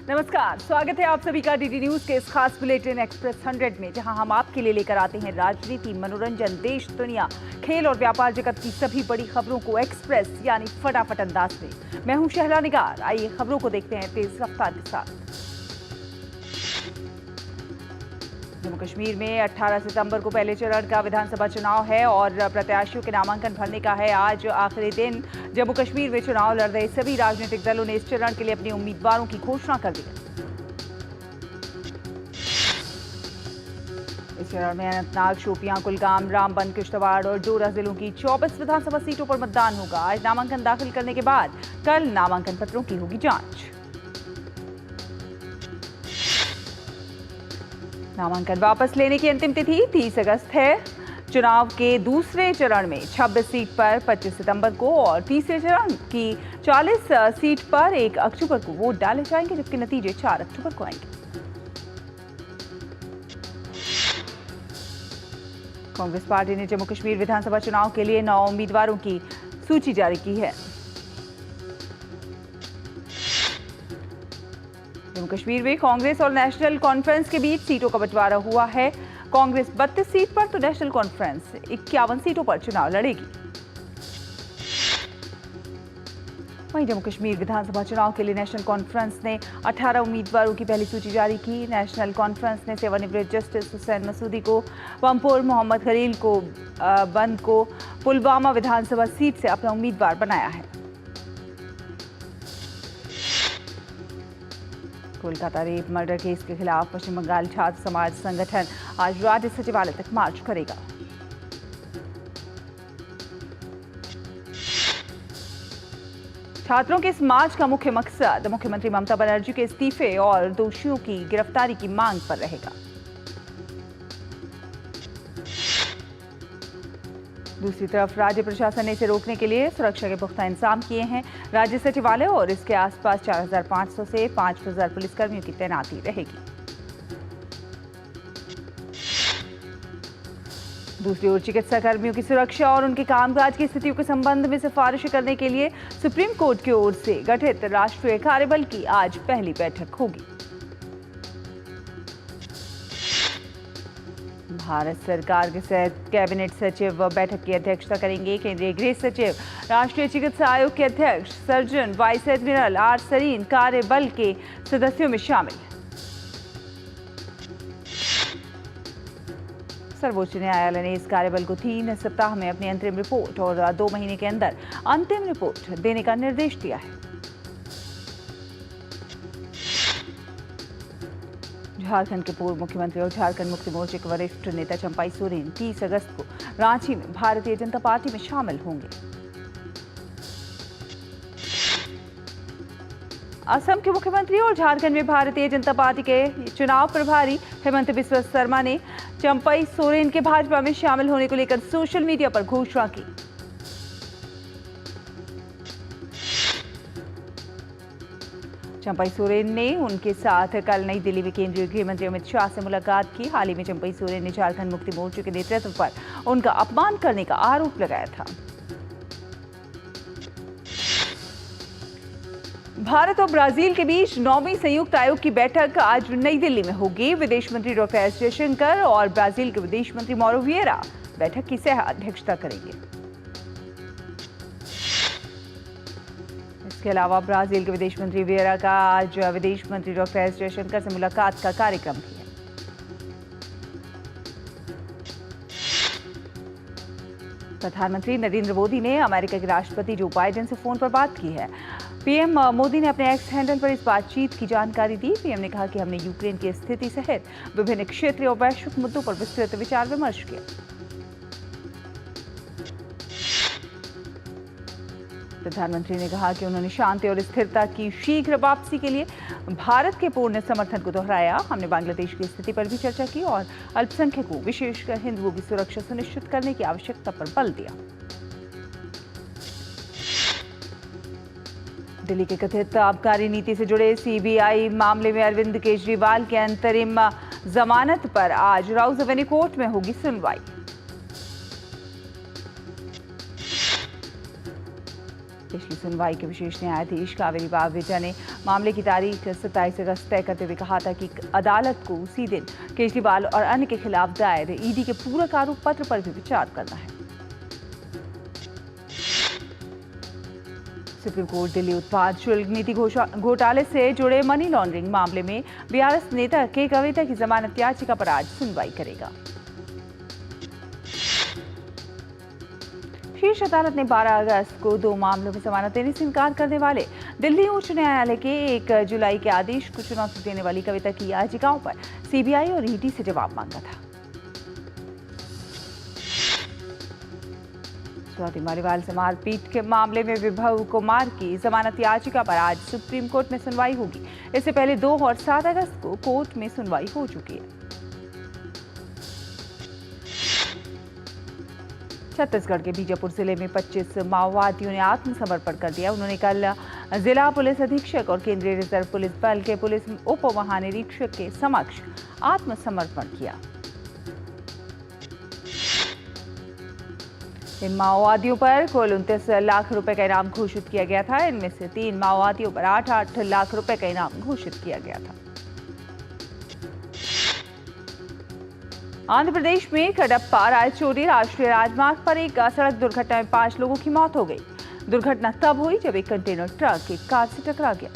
नमस्कार, स्वागत है आप सभी का डीडी न्यूज के इस खास बुलेटिन एक्सप्रेस 100 में, जहां हम आपके लिए लेकर आते हैं राजनीति, मनोरंजन, देश, दुनिया, खेल और व्यापार जगत की सभी बड़ी खबरों को एक्सप्रेस यानी फटाफट अंदाज में। मैं हूं शहला निगार। आइए खबरों को देखते हैं तेज रफ्तार के साथ। जम्मू कश्मीर में 18 सितंबर को पहले चरण का विधानसभा चुनाव है और प्रत्याशियों के नामांकन भरने का है आज आखिरी दिन। जम्मू कश्मीर में चुनाव लड़ रहे सभी राजनीतिक दलों ने इस चरण के लिए अपने उम्मीदवारों की घोषणा कर दी है। इस चरण में अनंतनाग, शोपियां, कुलगाम, रामबन, किश्तवाड़ और डोडा जिलों की 24 विधानसभा सीटों पर मतदान होगा। आज नामांकन दाखिल करने के बाद कल नामांकन पत्रों की होगी जांच। नामांकन वापस लेने की अंतिम तिथि 30 अगस्त है। चुनाव के दूसरे चरण में 26 सीट पर 25 सितंबर को और तीसरे चरण की 40 सीट पर 1 अक्टूबर को वोट डाले जाएंगे, जबकि नतीजे 4 अक्टूबर को आएंगे। कांग्रेस पार्टी ने जम्मू कश्मीर विधानसभा चुनाव के लिए 9 उम्मीदवारों की सूची जारी की है। जम्मू कश्मीर में कांग्रेस और नेशनल कॉन्फ्रेंस के बीच सीटों का बंटवारा हुआ है। कांग्रेस 32 सीट पर तो नेशनल कॉन्फ्रेंस 51 सीटों पर चुनाव लड़ेगी। वहीं जम्मू कश्मीर विधानसभा चुनाव के लिए नेशनल कॉन्फ्रेंस ने 18 उम्मीदवारों की पहली सूची जारी की। नेशनल कॉन्फ्रेंस ने सेवानिवृत्त जस्टिस हुसैन मसूदी को पंपोर, मोहम्मद खलील को बंद को पुलवामा विधानसभा सीट से अपना उम्मीदवार बनाया है। कोलकाता रेप मर्डर केस के खिलाफ पश्चिम बंगाल छात्र समाज संगठन आज राज्य सचिवालय तक मार्च करेगा। छात्रों के इस मार्च का मुख्य मकसद मुख्यमंत्री ममता बनर्जी के इस्तीफे और दोषियों की गिरफ्तारी की मांग पर रहेगा। दूसरी तरफ राज्य प्रशासन ने इसे रोकने के लिए सुरक्षा के पुख्ता इंतजाम किए हैं। राज्य सचिवालय और इसके आसपास 4500 से 5000 पुलिसकर्मियों की तैनाती रहेगी। दूसरी ओर चिकित्सा कर्मियों की सुरक्षा और उनके कामकाज की स्थितियों के संबंध में सिफारिश करने के लिए सुप्रीम कोर्ट की ओर से गठित राष्ट्रीय कार्यबल की आज पहली बैठक होगी। भारत सरकार के कैबिनेट सचिव बैठक की अध्यक्षता करेंगे। केंद्रीय गृह सचिव, राष्ट्रीय चिकित्सा आयोग के अध्यक्ष, surgeon, vice admiral R Sarin कार्यबल के सदस्यों में शामिल। सर्वोच्च न्यायालय ने इस कार्यबल को 3 सप्ताह में अपनी अंतरिम रिपोर्ट और 2 महीने के अंदर अंतिम रिपोर्ट देने का निर्देश दिया है। झारखंड के पूर्व मुख्यमंत्री और झारखंड मुक्ति मोर्चे के वरिष्ठ नेता चंपाई सोरेन 30 अगस्त को रांची में भारतीय जनता पार्टी में शामिल होंगे। असम के मुख्यमंत्री और झारखंड में भारतीय जनता पार्टी के चुनाव प्रभारी हेमंत बिस्वा शर्मा ने चंपाई सोरेन के भाजपा में शामिल होने को लेकर सोशल मीडिया पर घोषणा की। चंपाई सोरेन ने उनके साथ कल नई दिल्ली में केंद्रीय गृह मंत्री अमित शाह से मुलाकात की। हाल ही में चंपाई सोरेन ने झारखंड मुक्ति मोर्चे के नेतृत्व पर उनका अपमान करने का आरोप लगाया था। भारत और ब्राजील के बीच 9वीं संयुक्त आयोग की बैठक आज नई दिल्ली में होगी। विदेश मंत्री डॉक्टर एस जयशंकर और ब्राजील के विदेश मंत्री मौरो विएरा बैठक की सह अध्यक्षता करेंगे। इसके अलावा ब्राजील के विदेश मंत्री विएरा का आज विदेश मंत्री डॉक्टर एस जयशंकर से मुलाकात का कार्यक्रम भी है। प्रधानमंत्री नरेंद्र मोदी ने अमेरिका के राष्ट्रपति जो बाइडेन से फोन पर बात की है। पीएम मोदी ने अपने एक्स हैंडल पर इस बातचीत की जानकारी दी। पीएम ने कहा कि हमने यूक्रेन की स्थिति सहित विभिन्न क्षेत्रीय और वैश्विक मुद्दों पर विस्तृत विचार विमर्श किया। प्रधानमंत्री ने कहा कि उन्होंने शांति और स्थिरता की शीघ्र वापसी के लिए भारत के पूर्ण समर्थन को दोहराया। हमने बांग्लादेश की स्थिति पर भी चर्चा की और अल्पसंख्यकों, विशेषकर हिंदुओं की सुरक्षा सुनिश्चित करने की आवश्यकता पर बल दिया। दिल्ली के कथित आबकारी नीति से जुड़े सीबीआई मामले में अरविंद केजरीवाल के अंतरिम जमानत पर आज राउज एवेन्यू कोर्ट में होगी सुनवाई। पिछली सुनवाई के विशेष न्यायाधीश कावेरी बावेजा ने मामले की तारीख 27 अगस्त तय करते हुए कहा था कि अदालत को उसी दिन केजरीवाल और अन्य के खिलाफ दायर ईडी के पूरक आरोप पत्र पर भी विचार करना है। सुप्रीम कोर्ट दिल्ली उत्पाद शुल्क नीति घोटाले से जुड़े मनी लॉन्ड्रिंग मामले में बीआरएस नेता के कविता की जमानत याचिका पर आज सुनवाई करेगा। शीर्ष अदालत ने 12 अगस्त को 2 मामलों में जमानत देने से इनकार करने वाले दिल्ली उच्च न्यायालय के 1 जुलाई के आदेश को चुनौती देने वाली कविता की याचिकाओं पर सीबीआई और ईडी से जवाब मांगा था। स्वाति मालीवाल से मारपीट के मामले में विभव कुमार की जमानत याचिका पर आज सुप्रीम कोर्ट में सुनवाई होगी। इससे पहले 2 और 7 अगस्त को कोर्ट में सुनवाई हो चुकी है। छत्तीसगढ़ के बीजापुर जिले में 25 माओवादियों ने आत्मसमर्पण कर दिया। उन्होंने कल जिला पुलिस अधीक्षक और केंद्रीय रिजर्व पुलिस बल के पुलिस उप महानिरीक्षक के समक्ष आत्मसमर्पण किया। इन माओवादियों पर कुल 29 लाख रुपए का इनाम घोषित किया गया था। इनमें से 3 माओवादियों पर 8-8 लाख रुपए का इनाम घोषित किया गया था। आंध्र प्रदेश में कडप्पा रायचोरी राष्ट्रीय राजमार्ग पर एक सड़क दुर्घटना में 5 लोगों की मौत हो गई। दुर्घटना तब हुई जब एक कंटेनर ट्रक एक कार से टकरा गया।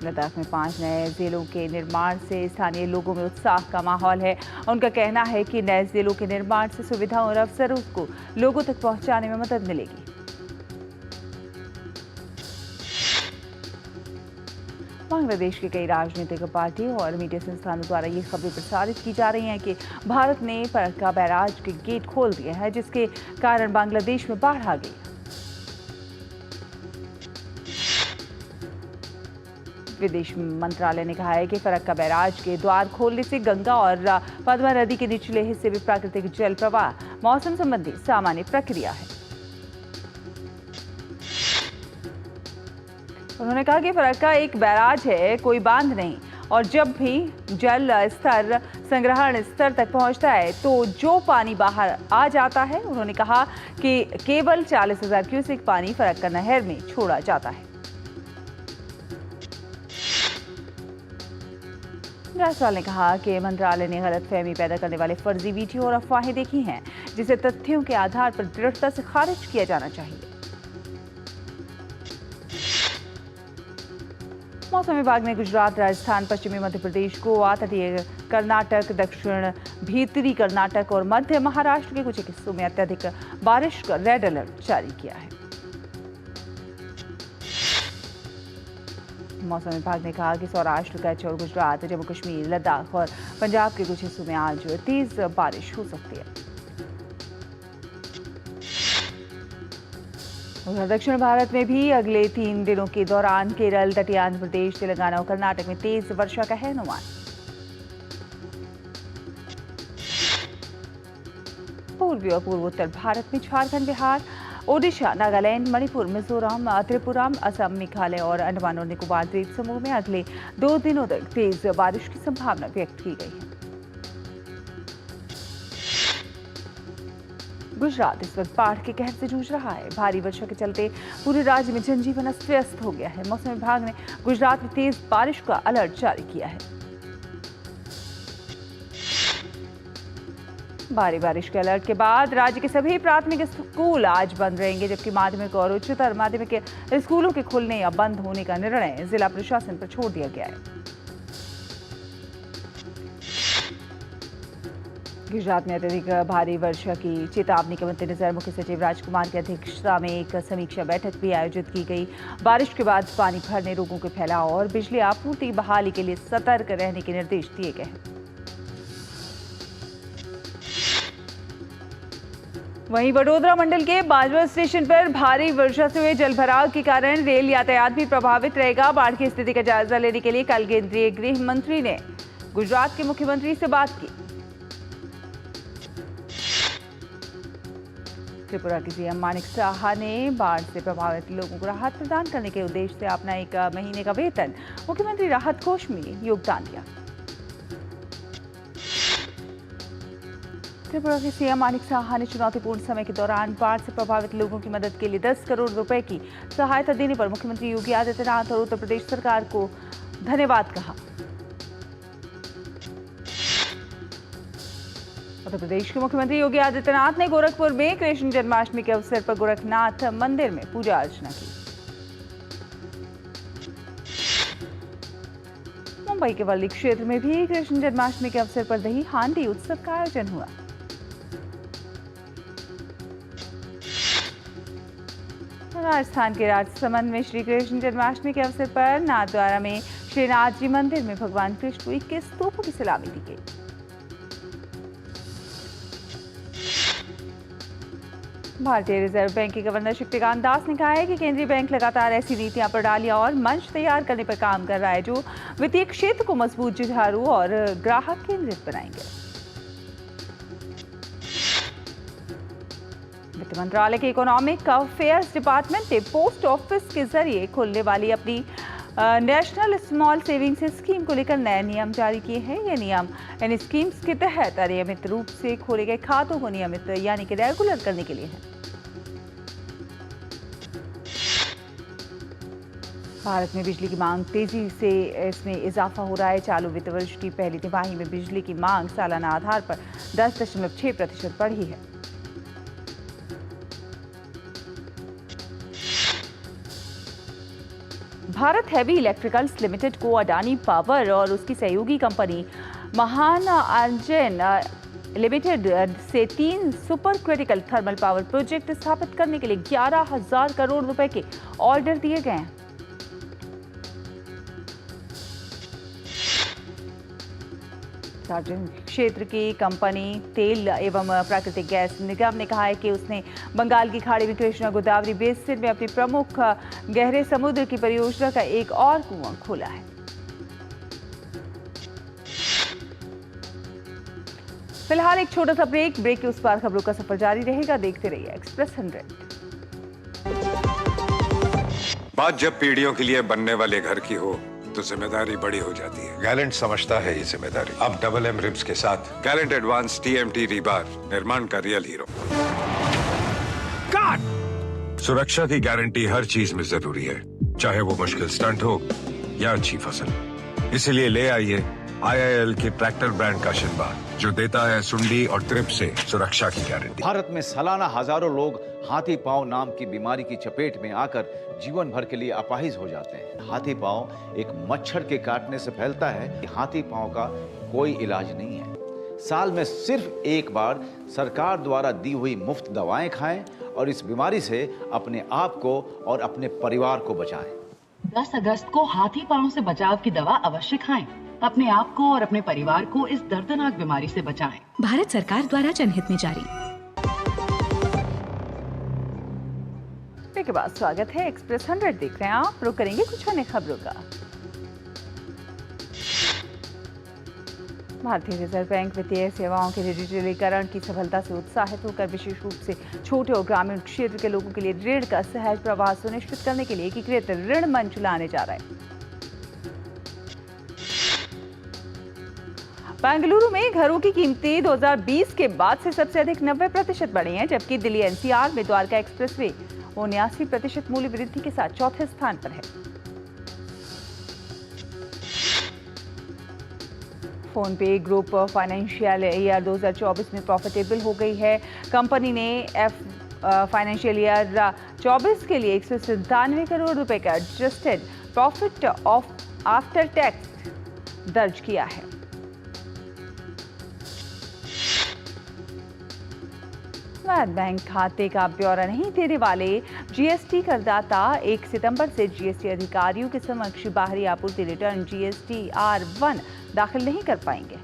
लद्दाख में 5 नए जिलों के निर्माण से स्थानीय लोगों में उत्साह का माहौल है। उनका कहना है कि नए जिलों के निर्माण से सुविधाओं और अवसरों को लोगों तक पहुंचाने में मदद मिलेगी। बांग्लादेश के कई राजनीतिक पार्टी और मीडिया संस्थानों द्वारा ये खबरें प्रसारित की जा रही हैं कि भारत ने फरक्का बैराज के गेट खोल दिए हैं, जिसके कारण बांग्लादेश में बाढ़ आ गई। विदेश मंत्रालय ने कहा है कि फरक्का बैराज के द्वार खोलने से गंगा और पद्मा नदी के निचले हिस्से में प्राकृतिक जल प्रवाह मौसम संबंधी सामान्य प्रक्रिया है। उन्होंने कहा कि फरक्का एक बैराज है, कोई बांध नहीं, और जब भी जल स्तर संग्रहण स्तर तक पहुंचता है तो जो पानी बाहर आ जाता है, उन्होंने कहा कि केवल 40,000 क्यूसेक पानी फरक्का नहर में छोड़ा जाता है। जायसवाल ने कहा कि मंत्रालय ने गलतफहमी पैदा करने वाले फर्जी वीडियो और अफवाहें देखी हैं, जिसे तथ्यों के आधार पर दृढ़ता से खारिज किया जाना चाहिए। मौसम विभाग ने गुजरात, राजस्थान, पश्चिमी मध्य प्रदेश, गोवा, तटीय कर्नाटक, दक्षिण भीतरी कर्नाटक और मध्य महाराष्ट्र के कुछ हिस्सों में अत्यधिक बारिश का रेड अलर्ट जारी किया है। मौसम विभाग ने कहा कि सौराष्ट्र, कच्छ और गुजरात, जम्मू कश्मीर, लद्दाख और पंजाब के कुछ हिस्सों में आज तेज बारिश हो सकती है। उधर दक्षिण भारत में भी अगले 3 दिनों के दौरान केरल, तटीय आंध्र प्रदेश, तेलंगाना और कर्नाटक में तेज वर्षा का है अनुमान। पूर्वी और पूर्वोत्तर भारत में झारखंड, बिहार, ओडिशा, नागालैंड, मणिपुर, मिजोरम, त्रिपुरा, असम, मेघालय और अंडमान और निकोबार द्वीप समूह में अगले 2 दिनों तक तेज बारिश की संभावना व्यक्त की गई है। गुजरात इस वक्त बाढ़ के कहर से जूझ रहा है। भारी वर्षा के चलते पूरे राज्य में जनजीवन अस्त व्यस्त हो गया है। मौसम विभाग ने गुजरात में तेज बारिश का अलर्ट जारी किया है। भारी बारिश के अलर्ट के बाद राज्य के सभी प्राथमिक स्कूल आज बंद रहेंगे, जबकि माध्यमिक और उच्चतर माध्यमिक स्कूलों के खुलने या बंद होने का निर्णय जिला प्रशासन पर छोड़ दिया गया है। गुजरात में अत्यधिक भारी वर्षा की चेतावनी के मद्देनजर मुख्य सचिव राजकुमार की अध्यक्षता में एक समीक्षा बैठक भी आयोजित की गई। बारिश के बाद पानी भरने, रोगों के फैलाव और बिजली आपूर्ति बहाली के लिए सतर्क रहने के निर्देश दिए गए हैं। वहीं वडोदरा मंडल के बाजवा स्टेशन पर भारी वर्षा से हुए जलभराव के कारण रेल यातायात भी प्रभावित रहेगा। बाढ़ की स्थिति का जायजा लेने के लिए कल केंद्रीय गृह मंत्री ने गुजरात के मुख्यमंत्री से बात की। त्रिपुरा के सीएम मानिक साहा ने बाढ़ से प्रभावित लोगों को राहत प्रदान करने के उद्देश्य से अपना 1 महीने का वेतन मुख्यमंत्री राहत कोष में योगदान दिया। त्रिपुरा के सीएम मानिक साहा ने चुनौतीपूर्ण समय के दौरान बाढ़ से प्रभावित लोगों की मदद के लिए 10 करोड़ रुपए की सहायता देने पर मुख्यमंत्री योगी आदित्यनाथ और उत्तर प्रदेश सरकार को धन्यवाद कहा। उत्तर प्रदेश के मुख्यमंत्री योगी आदित्यनाथ ने गोरखपुर में कृष्ण जन्माष्टमी के अवसर पर गोरखनाथ मंदिर में पूजा अर्चना की। मुंबई के वर्ली क्षेत्र में भी कृष्ण जन्माष्टमी के अवसर पर दही हांडी उत्सव का आयोजन हुआ। राजस्थान के राजसमंद में श्री कृष्ण जन्माष्टमी के अवसर पर नाथद्वारा में श्रीनाथ जी मंदिर में भगवान कृष्ण को 21 तोपों की सलामी दी गई। भारतीय रिजर्व बैंक के गवर्नर शक्तिकांत दास ने कहा है कि केंद्रीय बैंक लगातार ऐसी नीतियां, प्रणालियां और मंच तैयार करने पर काम कर रहा है जो वित्तीय क्षेत्र को मजबूत, जुझारू और ग्राहक केंद्रित बनाएंगे। वित्त मंत्रालय के इकोनॉमिक अफेयर्स डिपार्टमेंट ने पोस्ट ऑफिस के जरिए खुलने वाली अपनी नेशनल स्मॉल सेविंग्स स्कीम को लेकर नए नियम जारी किए हैं। ये नियम इन स्कीम्स के तहत अनियमित रूप से खोले गए खातों को नियमित यानी कि रेगुलर करने के लिए है। भारत में बिजली की मांग तेजी से इसमें इजाफा हो रहा है। चालू वित्त वर्ष की पहली तिमाही में बिजली की मांग सालाना आधार पर 10.6% बढ़ी है। भारत हैवी इलेक्ट्रिकल्स लिमिटेड को अडानी पावर और उसकी सहयोगी कंपनी महान अर्जन लिमिटेड से 3 super critical thermal power project स्थापित करने के लिए 11,000 करोड़ रुपए के ऑर्डर दिए गए हैं। सार्वजनिक क्षेत्र की कंपनी तेल एवं प्राकृतिक गैस निगम ने कहा है कि उसने बंगाल की खाड़ी में कृष्णा गोदावरी बेसिन में अपनी प्रमुख गहरे समुद्र की परियोजना का एक और कुआं खोला है। फिलहाल एक छोटा सा ब्रेक के उस पार खबरों का सफर जारी रहेगा। देखते रहिए एक्सप्रेस 100। बात जब पीढ़ियों के लिए बनने वाले घर की हो तो जिम्मेदारी बड़ी हो जाती है। गैलेंट समझता है ये जिम्मेदारी। अब डबल एम रिब्स के साथ गैलेंट एडवांस TMT रीबार निर्माण का रियल हीरो। सुरक्षा की गारंटी हर चीज में जरूरी है, चाहे वो मुश्किल स्टंट हो या अच्छी फसल। इसीलिए ले आइए IIL के ट्रैक्टर ब्रांड का शिनबार, जो देता है सुंडी और ट्रिप से सुरक्षा की गारंटी। भारत में सालाना हजारों लोग हाथी पांव नाम की बीमारी की चपेट में आकर जीवन भर के लिए अपाहिज हो जाते हैं। हाथी पांव एक मच्छर के काटने से फैलता है। हाथी पांव का कोई इलाज नहीं है। साल में सिर्फ एक बार सरकार द्वारा दी हुई मुफ्त दवाएं खाएं और इस बीमारी से अपने आप को और अपने परिवार को बचाएं। 10 अगस्त को हाथी पांव से बचाव की दवा अवश्य खाएं। अपने आप को और अपने परिवार को इस दर्दनाक बीमारी से बचाएं। भारत सरकार द्वारा जनहित में जारी। के बाद स्वागत है एक्सप्रेस 100 देख रहे हैं आप। रुक करेंगे कुछ अन्य खबरों का। भारतीय रिजर्व बैंक वित्तीय सेवाओं के डिजिटलीकरण की सफलता से उत्साहित होकर विशेष रूप से छोटे और ग्रामीण क्षेत्र के लोगों के लिए ऋण का सहज प्रवाह सुनिश्चित करने के लिए एकीकृत ऋण मंच लाने जा रहा है। बेंगलुरु में घरों की कीमतें 2020 के बाद से सबसे अधिक 90% बढ़ी हैं, जबकि दिल्ली NCR में द्वारका एक्सप्रेसवे 79% मूल्य वृद्धि के साथ चौथे स्थान पर है। फोन पे ग्रुप फाइनेंशियल ईयर 2024 में प्रॉफिटेबल हो गई है। कंपनी ने फाइनेंशियल ईयर 24 के लिए 197 करोड़ रुपए का एडजस्टेड प्रॉफिट आफ्टर टैक्स दर्ज किया है। बैंक खाते का ब्यौरा नहीं देने वाले GST करदाता 1 सितंबर से GST अधिकारियों के समक्ष बाहरी आपूर्ति रिटर्न GSTR1 दाखिल नहीं कर पाएंगे।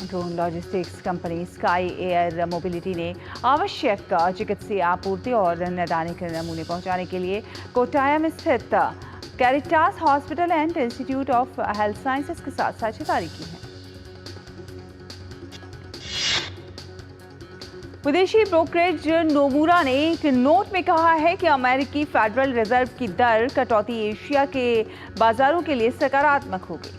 Drone logistics company sky air mobility ने आवश्यक चिकित्सीय आपूर्ति और नैदानिक नमूने पहुंचाने के लिए कोटायम स्थित Caritas hospital and institute of health sciences के साथ साझेदारी की है। विदेशी ब्रोकरेज नोमुरा ने एक नोट में कहा है कि अमेरिकी फेडरल रिजर्व की दर कटौती एशिया के बाजारों के लिए सकारात्मक होगी।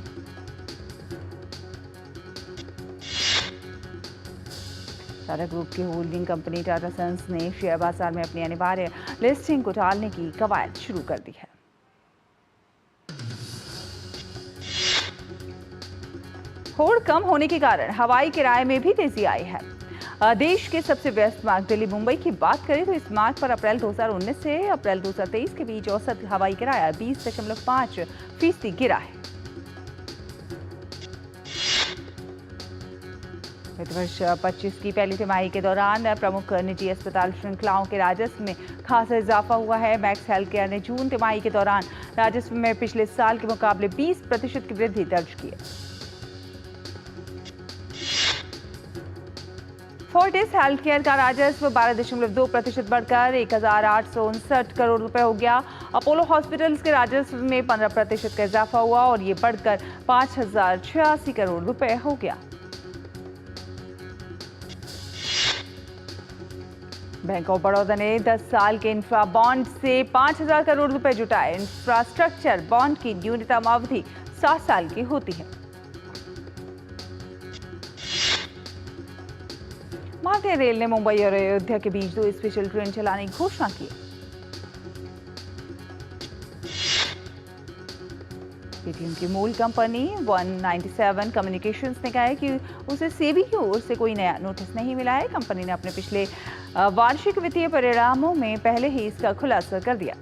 टाटा ग्रुप की होल्डिंग कंपनी टाटा सन्स ने शेयर बाजार में अपनी अनिवार्य लिस्टिंग को टालने की कवायद शुरू कर दी है। होड़ कम होने के कारण हवाई किराए में भी तेजी आई है। देश के सबसे व्यस्त मार्ग दिल्ली मुंबई की बात करें तो इस मार्ग पर अप्रैल 2019 से अप्रैल 2023 के बीच औसत हवाई किराया 20.5% गिरा है। वित्त वर्ष 25 की पहली तिमाही के दौरान प्रमुख निजी अस्पताल श्रृंखलाओं के राजस्व में खासा इजाफा हुआ है। मैक्स हेल्थ केयर ने जून तिमाही के दौरान राजस्व में पिछले साल के मुकाबले 20% की वृद्धि दर्ज की है। फोर्टिस हेल्थ केयर का राजस्व 12.2% बढ़कर 1,859 करोड़ रुपए हो गया। अपोलो हॉस्पिटल्स के राजस्व में 15% का इजाफा हुआ और ये बढ़कर 5,086 करोड़ रुपए हो गया। बैंक ऑफ बड़ौदा ने 10 साल के इंफ्रा बॉन्ड से 5,000 करोड़ रुपए जुटाए। इंफ्रास्ट्रक्चर बॉन्ड की न्यूनतम अवधि 7 साल की होती है। भारतीय रेल ने मुंबई और अयोध्या के बीच 2 स्पेशल ट्रेन चलाने की घोषणा की। पेटीएम की मूल कंपनी 197 कम्युनिकेशंस ने कहा है कि उसे सेबी की ओर से कोई नया नोटिस नहीं मिला है। कंपनी ने अपने पिछले वार्षिक वित्तीय परिणामों में पहले ही इसका खुलासा कर दिया।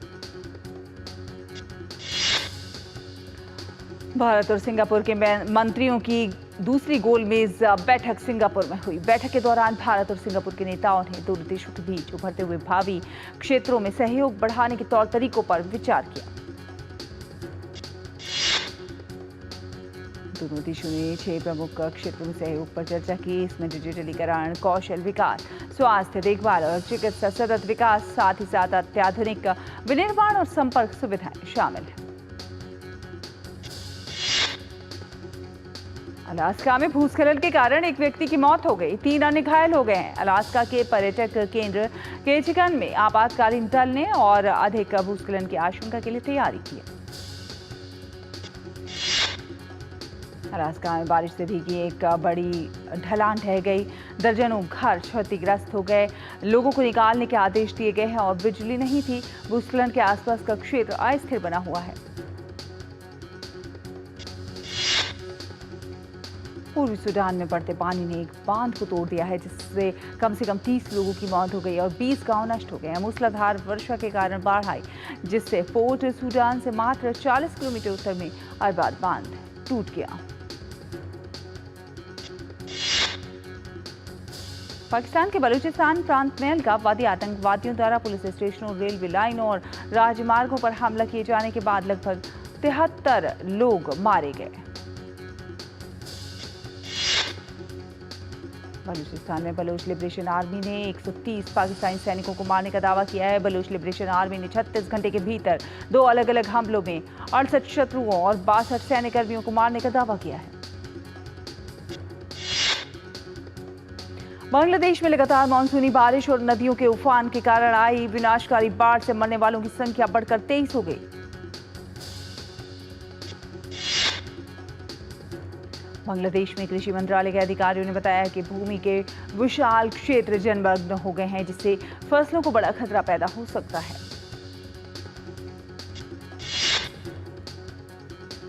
भारत और सिंगापुर के मंत्रियों की दूसरी गोलमेज बैठक सिंगापुर में हुई। बैठक के दौरान भारत और सिंगापुर के नेताओं ने दोनों देशों के बीच उभरते हुए भावी क्षेत्रों में सहयोग बढ़ाने के तौर तरीकों पर विचार किया। दोनों देशों ने 6 प्रमुख क्षेत्रों में सहयोग पर चर्चा की। इसमें डिजिटलीकरण, कौशल विकास, स्वास्थ्य देखभाल और चिकित्सा सतत विकास, साथ ही साथ अत्याधुनिक विनिर्माण और संपर्क सुविधाएं शामिल हैं। अलास्का में भूस्खलन के कारण एक व्यक्ति की मौत हो गई, 3 अन्य घायल हो गए हैं। अलास्का के पर्यटक केंद्र केचिकन में आपातकालीन दल ने और अधिक भूस्खलन की आशंका के लिए तैयारी की। अलास्का में बारिश से भीगी एक बड़ी ढलान ढह गई। दर्जनों घर क्षतिग्रस्त हो गए। लोगों को निकालने के आदेश दिए गए हैं और बिजली नहीं थी। भूस्खलन के आसपास का क्षेत्र अस्थिर बना हुआ है। पूर्वी सूडान में बढ़ते पानी ने एक बांध को तोड़ दिया है, जिससे कम से कम 30 लोगों की मौत हो गई और 20 गांव नष्ट हो गए हैं। मूसलाधार वर्षा के कारण बाढ़ आई, जिससे पोर्ट सूडान से मात्र 40 किलोमीटर उत्तर में अरबाद बांध टूट गया। पाकिस्तान के बलूचिस्तान प्रांत में अलगाववादी आतंकवादियों द्वारा पुलिस स्टेशनों, रेलवे लाइनों और राजमार्गों पर हमला किए जाने के बाद लगभग 73 लोग मारे गए। बलूचिस्तान में बलोच लिबरेशन आर्मी ने 130 पाकिस्तानी सैनिकों को मारने का दावा किया है। बलोच लिबरेशन आर्मी ने 36 घंटे के भीतर 2 अलग-अलग हमलों में 68 शत्रुओं और 62 सैन्यकर्मियों को मारने का दावा किया है। बांग्लादेश में लगातार मानसूनी बारिश और नदियों के उफान के कारण आई विनाशकारी बाढ़ से मरने वालों की संख्या बढ़कर 23 हो गई। बांग्लादेश में कृषि मंत्रालय के अधिकारियों ने बताया कि भूमि के विशाल क्षेत्र जलमग्न हो गए हैं, जिससे फसलों को बड़ा खतरा पैदा हो सकता है।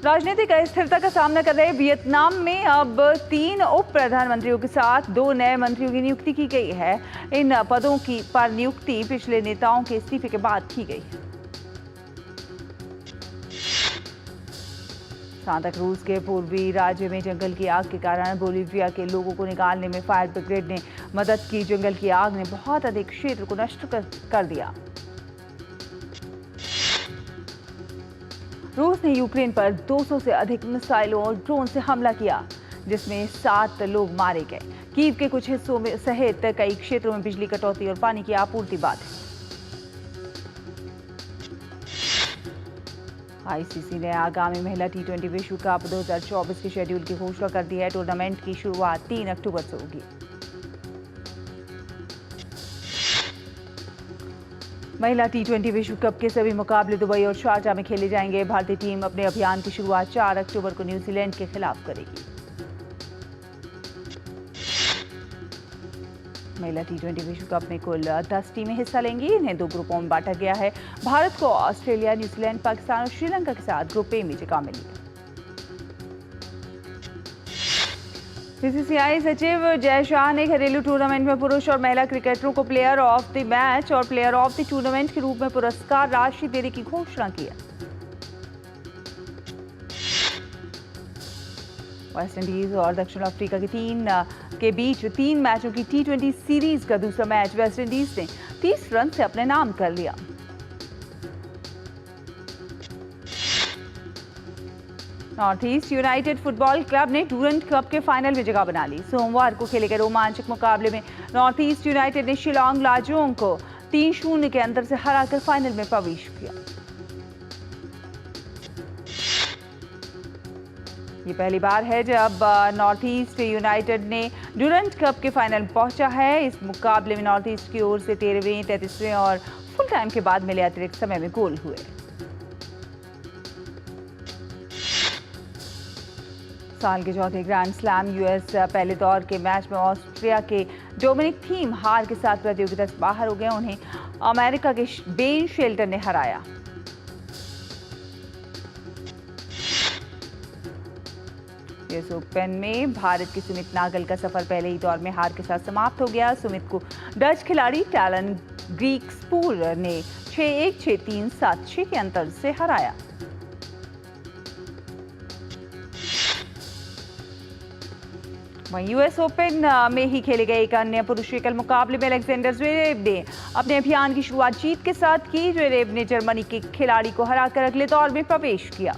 राजनीतिक अस्थिरता का सामना कर रहे वियतनाम में अब 3 उप प्रधानमंत्रियों के साथ 2 नए मंत्रियों की नियुक्ति की गई है। इन पदों की पर नियुक्ति पिछले नेताओं के इस्तीफे के बाद की गई है। सांता क्रूज के पूर्वी राज्य में जंगल की आग के कारण बोलीविया के लोगों को निकालने में फायर ब्रिगेड ने मदद की। जंगल की आग ने बहुत अधिक क्षेत्र को नष्ट कर दिया। रूस ने यूक्रेन पर 200 से अधिक मिसाइलों और ड्रोन से हमला किया, जिसमें 7 लोग मारे गए। कीव के कुछ हिस्सों में सहित कई क्षेत्रों में बिजली कटौती और पानी की आपूर्ति बाधित। आईसीसी ने आगामी महिला टी20 विश्व कप 2024 के शेड्यूल की घोषणा कर दी है। टूर्नामेंट की शुरुआत 3 अक्टूबर से होगी। महिला टी20 विश्व कप के सभी मुकाबले दुबई और शारजा में खेले जाएंगे। भारतीय टीम अपने अभियान की शुरुआत 4 अक्टूबर को न्यूजीलैंड के खिलाफ करेगी। महिला टी20 विश्व कप में कुल 10 टीमें हिस्सा लेंगी। इन्हें 2 ग्रुपों में बांटा गया है। भारत को ऑस्ट्रेलिया, न्यूजीलैंड, पाकिस्तान और श्रीलंका के साथ ग्रुप ए में जगह मिली है। बीसीसीआई सचिव जय शाह ने घरेलू टूर्नामेंट में पुरुष और महिला क्रिकेटरों को प्लेयर ऑफ द मैच और प्लेयर ऑफ द टूर्नामेंट के रूप में पुरस्कार राशि देने की घोषणा की है। वेस्टइंडीज और दक्षिण अफ्रीका के बीच 3 मैचों की टी20 सीरीज का दूसरा मैच वेस्टइंडीज ने 30 रन से अपने नाम कर लिया। North east United football club ने डूरंट कप के फाइनल में जगह बना ली। सोमवार को खेले गए रोमांचक मुकाबले में नॉर्थ ईस्ट यूनाइटेड ने शिलोंग लाजोंग को 3-0 के अंतर से हराकर फाइनल में प्रवेश किया। ये पहली बार है जब नॉर्थ ईस्ट यूनाइटेड ने डूरंट कप के फाइनल में पहुंचा है। इस मुकाबले में नॉर्थ ईस्ट की ओर से 13वें, 33वें और फुल टाइम के बाद मिले अतिरिक्त समय में गोल हुए। साल के चौथे ग्रैंड स्लैम यूएस पहले दौर के मैच में ऑस्ट्रिया के डोमिनिक थीम हार के साथ प्रतियोगिता से बाहर हो गए। उन्हें अमेरिका के बेन शेल्टन ने हराया। यूएस ओपन में भारत की सुमित नागल का सफर पहले ही दौर में हार के साथ समाप्त हो गया। सुमित को डच खिलाड़ी टैलन ग्रीक्सपूर ने 6-1, 6-3, 7-6 के अंतर से हराया। वहीं यूएस ओपन में ही खेले गए एक अन्य पुरुष एकल मुकाबले में अलेक्जेंडर ज़्वेरेव ने अपने अभियान की शुरुआत जीत के साथ की। ज़्वेरेव ने जर्मनी के खिलाड़ी को हराकर अगले दौर में प्रवेश किया।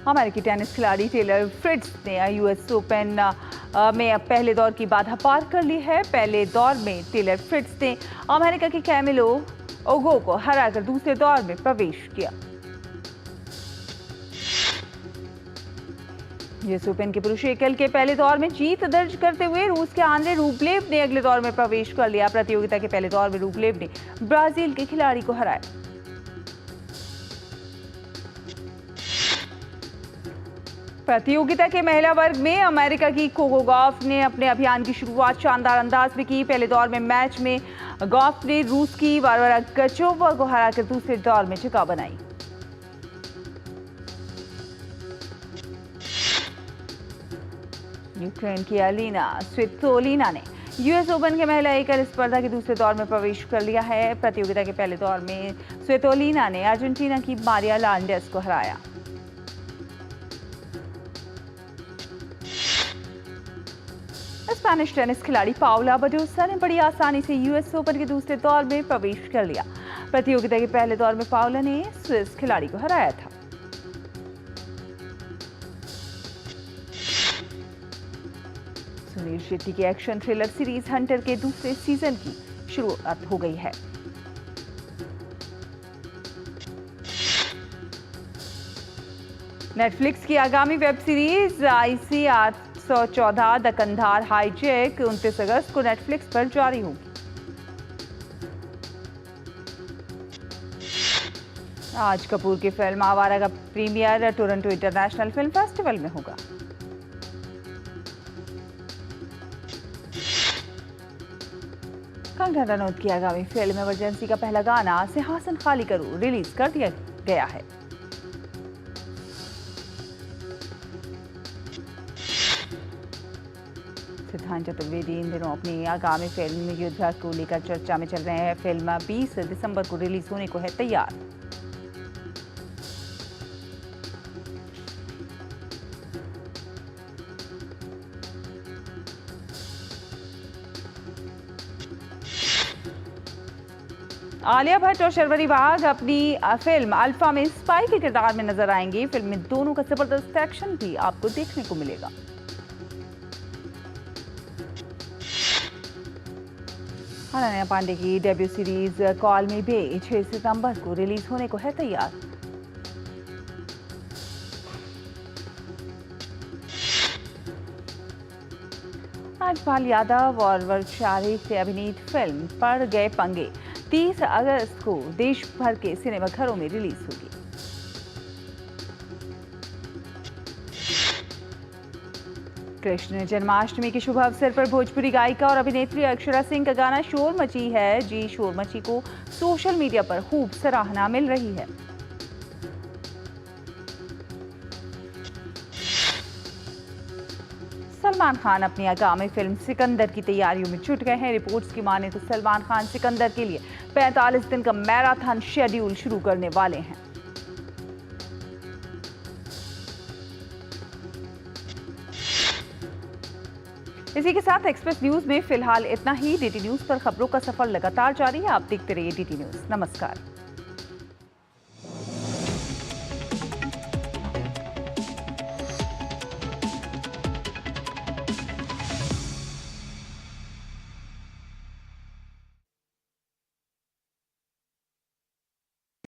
अमेरिकी टेनिस खिलाड़ी टेलर फ्रिट्ज ने यूएस ओपन में पहले दौर की बाधा पार कर ली है। पहले दौर में टेलर फ्रिट्ज ने अमेरिका के कैमिलो ओगो को हराकर दूसरे दौर में प्रवेश किया। यूएस ओपन के पुरुष एकल के पहले दौर में जीत दर्ज करते हुए रूस के आंद्रे रूबलेव ने अगले दौर में प्रवेश कर लिया। प्रतियोगिता के पहले दौर में रूबलेव ने ब्राजील के खिलाड़ी को हराया। प्रतियोगिता के महिला वर्ग में अमेरिका की कोको गॉफ ने अपने अभियान की शुरुआत शानदार अंदाज में की। पहले दौर में मैच में गॉफ ने रूस की वारवारा गचोवा को हराकर दूसरे दौर में जगह बनाई। यूक्रेन की अलीना स्वितोलिना ने यूएस ओपन के महिला एकल स्पर्धा के दूसरे दौर में प्रवेश कर लिया है। प्रतियोगिता के पहले दौर में स्वितोलिना ने अर्जेंटीना की मारिया लांडेस को हराया। स्पेनिश टेनिस खिलाड़ी पाउला बाडोसा ने बड़ी आसानी से यूएस ओपन के दूसरे दौर में प्रवेश कर लिया। प्रतियोगिता के पहले दौर में पाउला ने स्विस खिलाड़ी को हराया था। सुनील शेट्टी की एक्शन थ्रिलर सीरीज हंटर के दूसरे सीजन की शुरुआत हो गई है। नेटफ्लिक्स की आगामी web series IC 814 the Kandahar hijack 29 अगस्त को नेटफ्लिक्स पर जारी होगी। आज कपूर की फिल्म आवारा का premiere Toronto international film festival में होगा। कंगना रनौत की आगामी फिल्म इमरजेंसी का पहला गाना सिंहासन खाली करो रिलीज कर दिया गया है। सिद्धांत चतुर्वेदी इन दिनों अपनी आगामी फिल्म योद्धा को लेकर चर्चा में चल रहे हैं। फिल्म 20 दिसंबर को रिलीज होने को है तैयार। आलिया भट्ट और शर्वरी बाग अपनी फिल्म अल्फा में स्पाई के किरदार में नजर आएंगे। फिल्म में दोनों का जबरदस्त एक्शन भी आपको देखने को मिलेगा। अनन्या पांडे की debut series call me baby 6 सितंबर को रिलीज होने को है तैयार। राजपाल यादव और वर्षा से अभिनीत फिल्म पड़ गए पंगे 30 अगस्त को देश भर के सिनेमाघरों में रिलीज होगी। कृष्ण जन्माष्टमी के शुभ अवसर पर भोजपुरी गायिका और अभिनेत्री अक्षरा सिंह का गाना शोर मची है। जी शोर मची को सोशल मीडिया पर खूब सराहना मिल रही है। सलमान खान अपनी आगामी फिल्म सिकंदर की तैयारियों में जुट गए हैं। रिपोर्ट्स की माने तो सलमान खान सिकंदर के लिए 45 दिन का मैराथन शेड्यूल शुरू करने वाले हैं। इसी के साथ एक्सप्रेस न्यूज में फिलहाल इतना ही। डीटी न्यूज पर खबरों का सफर लगातार जारी है। आप देखते रहिए डीटी न्यूज। नमस्कार।